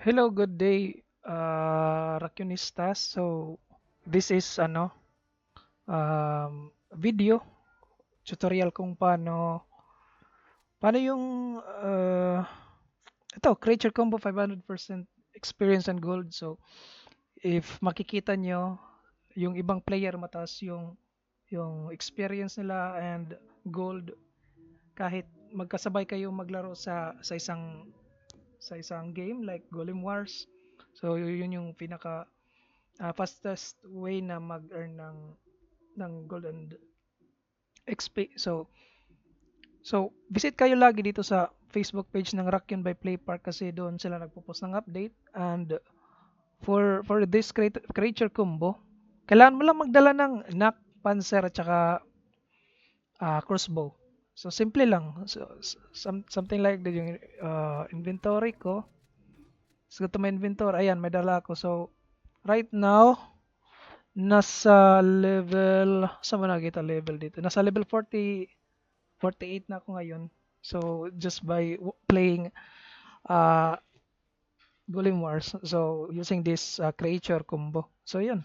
Hello, good day, Rakunistas. So, this is video tutorial kung paano yung ito, Creature Combo 500% experience and gold. So, if makikita nyo, yung ibang player mataas yung experience nila and gold kahit magkasabay kayo maglaro sa isang game like Golem Wars. So, yun yung pinaka fastest way na mag-earn ng gold and XP. So visit kayo lagi dito sa Facebook page ng Rakyun by Play Park kasi doon sila nagpo-post ng update. And for this creature combo, kailangan mo lang magdala ng knack, panzer at saka crossbow. So simple lang. So, something like that yung inventory ko. So to my inventory, ayan, may dala ako. So right now, nasa level, saan mo nakikita level dito? Nasa level 48 na ako ngayon. So, just by playing uh, Golem Wars. So, using this creature combo. So, yun.